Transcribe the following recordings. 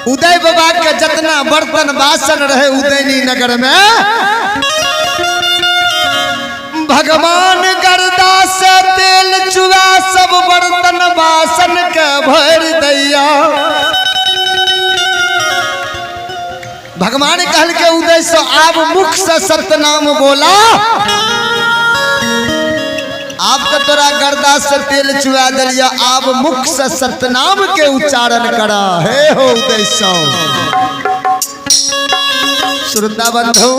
उदय बाबा के जितना बर्तन बासन रहे उदयनी नगर में भगवान गर्दा से तेल चुआ सब बर्तन बासन के भर दैया। भगवान कहल के उदय से आप मुख से सतनाम बोला, आप तो तोरा गर्दा से तेल चुआ दिलिया, आप मुख से सतनाम के उच्चारण करा। हे हो उदय सो श्रोता बंधु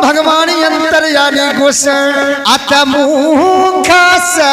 भगवान अंतर्यामी गोसाई आत्मुख से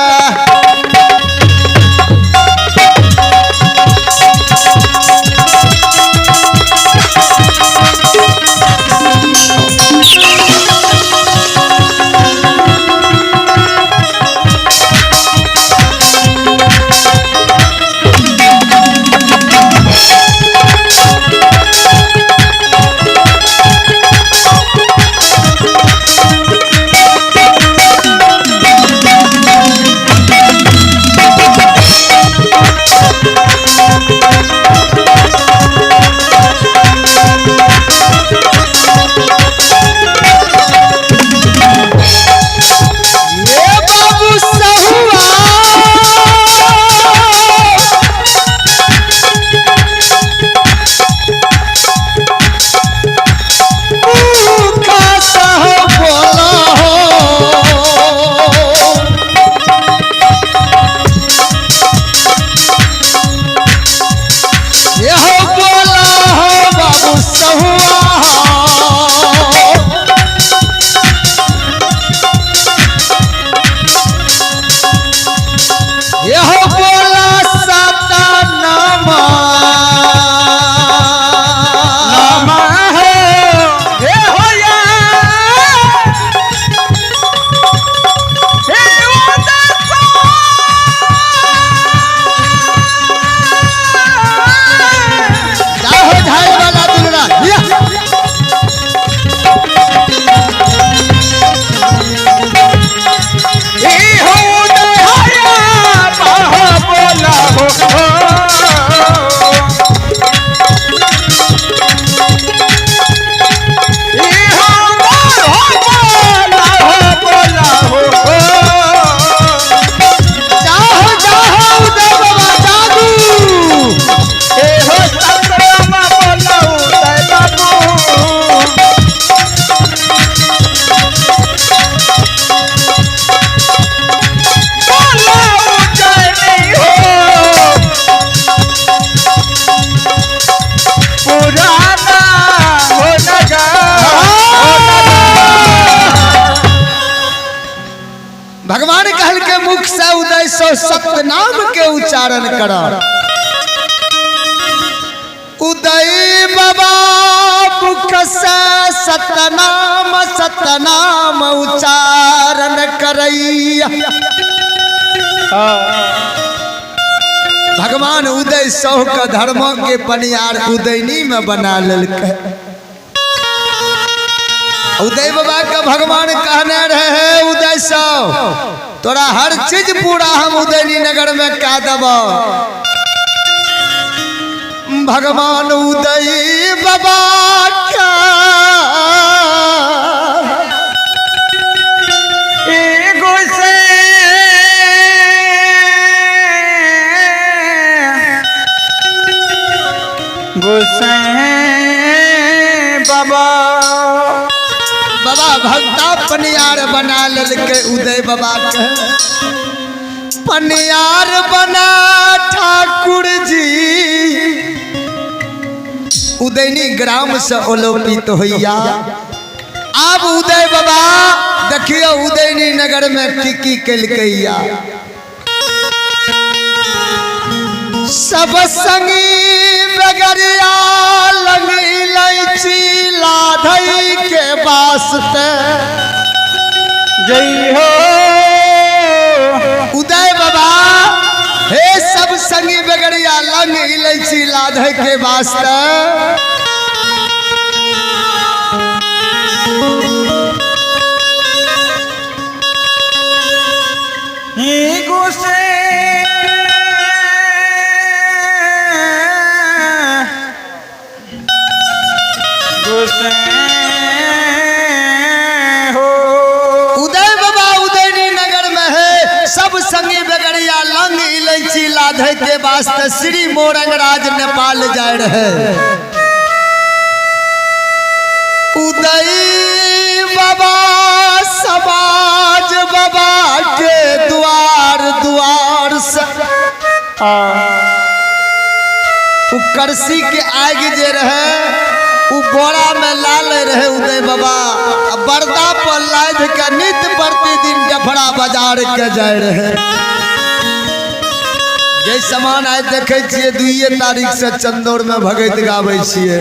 भगवान कहल के मुख से उदय सो सतनाम के उच्चारण करा। उदय बाबा मुख से सतनाम सतनाम उच्चारण करैया। भगवान उदय सो का धर्म के पनियार उदयनी में बना लेलकै। उदय बाबा का भगवान कहने रहे उदय सो तोरा हर चीज पूरा हम उदयनी नगर में क्या देब। भगवान उदय बाबा का एगो से गोसाई बाबा बाबा भक्ता पनियार बना ललके उदय बाबा के पनियार बना ठाकुर जी। उदयनी ग्राम से ओलोपित होइया। अब उदय बाबा देखियो उदयनी नगर में की कलकैया। सब संगी बगरिया लंगी लैची लाधई के वास्ते जय हो उदय बाबा। हे सब संगी बगरिया लंग इलायची लाधई के वास्ते धय के वास्ते श्री मोरंगराज नेपाल जाए रहे। उदय बाबा समाज बाबा के द्वार द्वार से करसी के आगे जे रहे उ बोरा में लाल रहे उदय बाबा बरदा पर लाद के नित्य प्रतिदिन डफड़ा बाजार के जाए रहे। जे सामान आज देखे छिए 2 तारीख से चंदौर में भगत गावे छिए।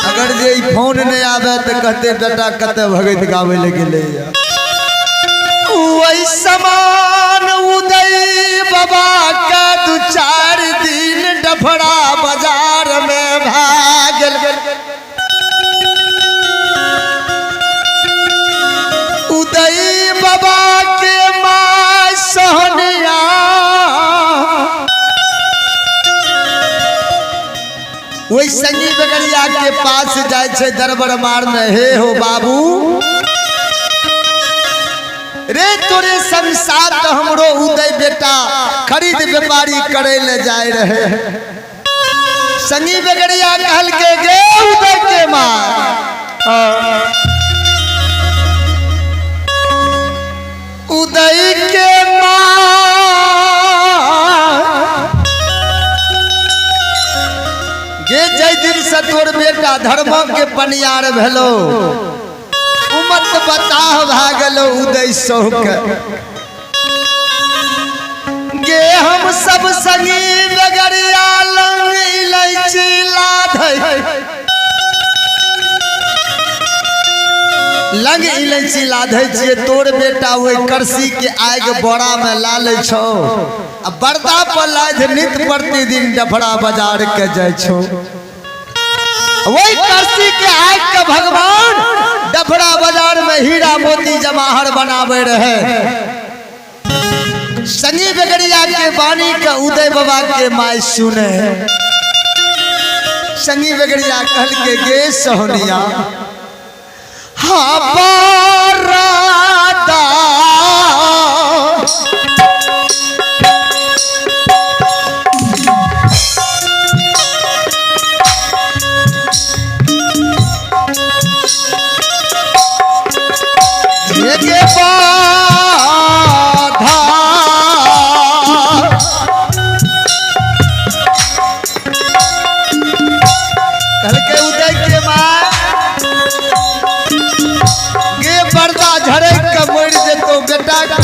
अगर जे फोन नहीं आवे तो कहते बेटा कते भगत गावे ले गेले। वही समान उदय बाबा का 2-4 दिन डफड़ा बाजार में भागल। उदय बाबा के माँ सोहनिया वही संगी बगड़िया के पास जाए छे दरबार मारने। हे हो बाबू रे तोरे संसार तो हमरो उदय बेटा खरीद व्यापारी करे ले जाए रहे। संगी बगड़िया कहल के गे उदय के माँ उदय के माँ गे जय दिन से तोर बेटा धर्म के पनियार भेलो उमत बताह भागलो उदय सोहक। गे हम सब संगी बगड़िया लंग इलायची लंग इलायची लाधे छिए। तोर बेटा वही करसी के आग बोरा में लाले छो बरदा पर लाद नित्य प्रतिदिन डफड़ा बाजार के जाय छो। वही करसी के आग के भगवान डफड़ा बाजार में हीरा मोती जवाहर बनावे रहे। संगी बगड़िया के वाणी का उदय बाबा के माय सुने। संगी बगड़िया कहल के गे सोहनिया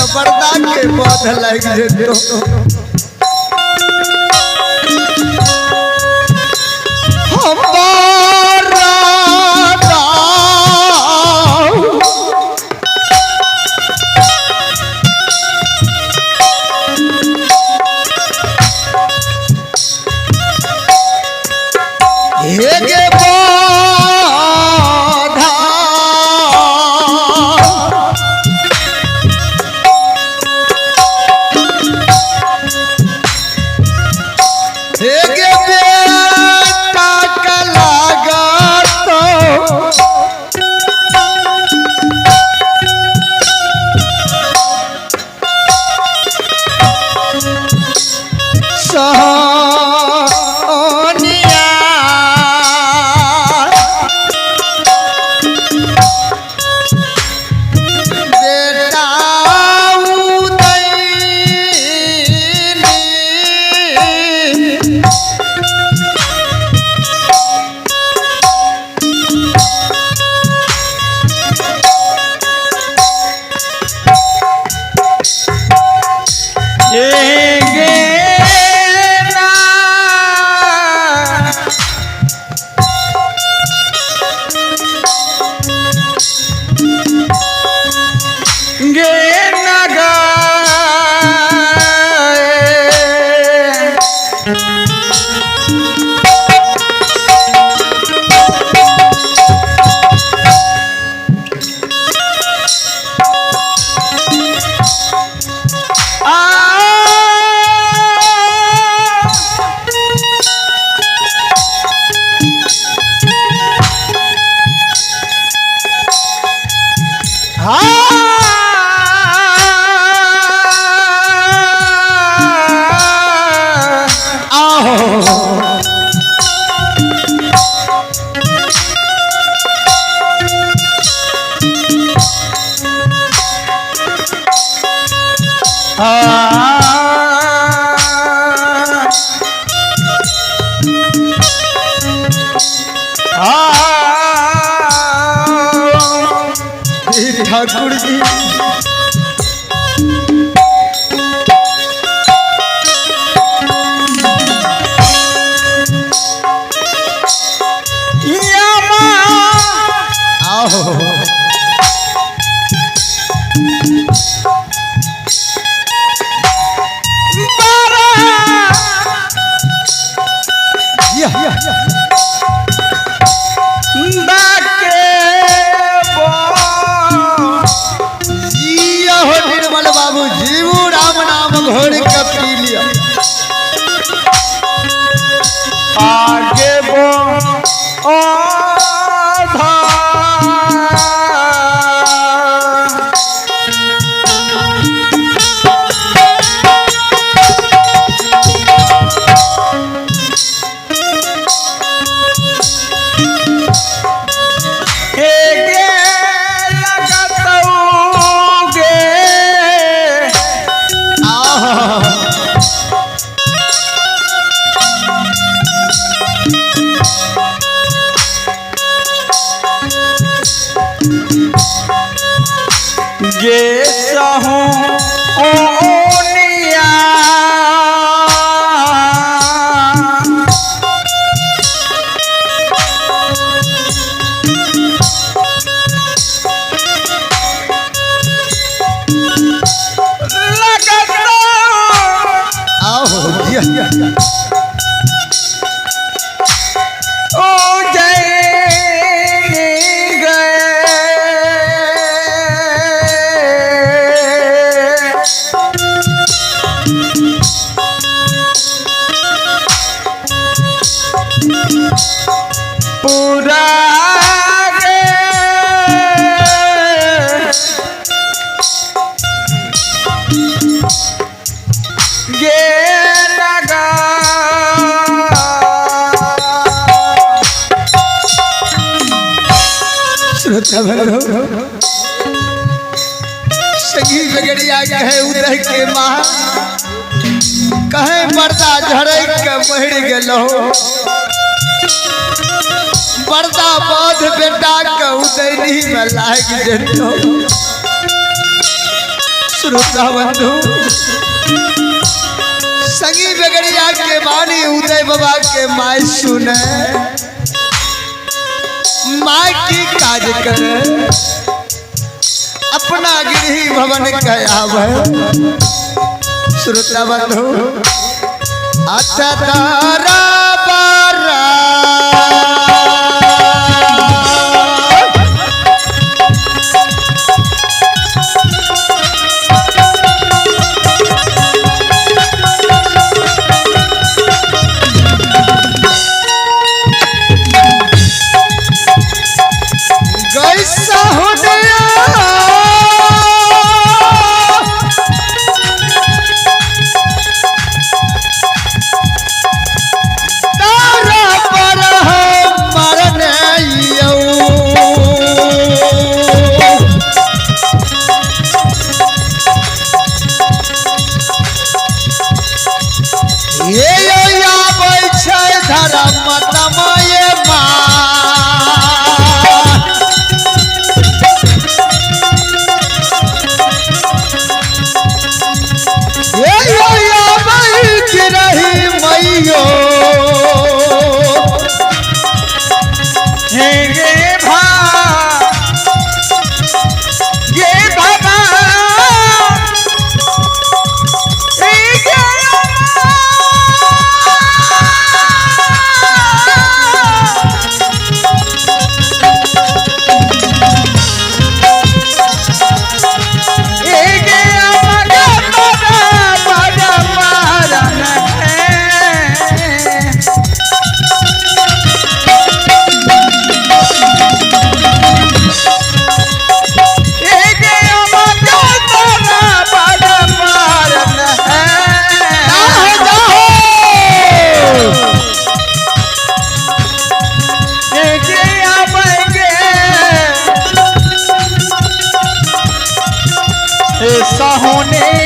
बरदा के पौध लग जेतो। ठाकुर जी। निर्मल बाबू जीवू राम नाम घोड़ के पी लिया। आगे ये सहूं ओनिया लगता आओ ओ जय पूरा गे लगा सगी बगड़िया कहे उदय के माँ कहे पर्दा झड़क के बढ़ गेलो पर्दा बोध बेटा के उदयनी में लाग जेतो। श्रोता बंधु सगी बगड़िया के बानी उदय बाबा के माय सुने माँ की काज करे अपना गृह भवन कयावे। श्रोता बंधु अच्छा तारा बारा कैसा हो गया ऐसा होने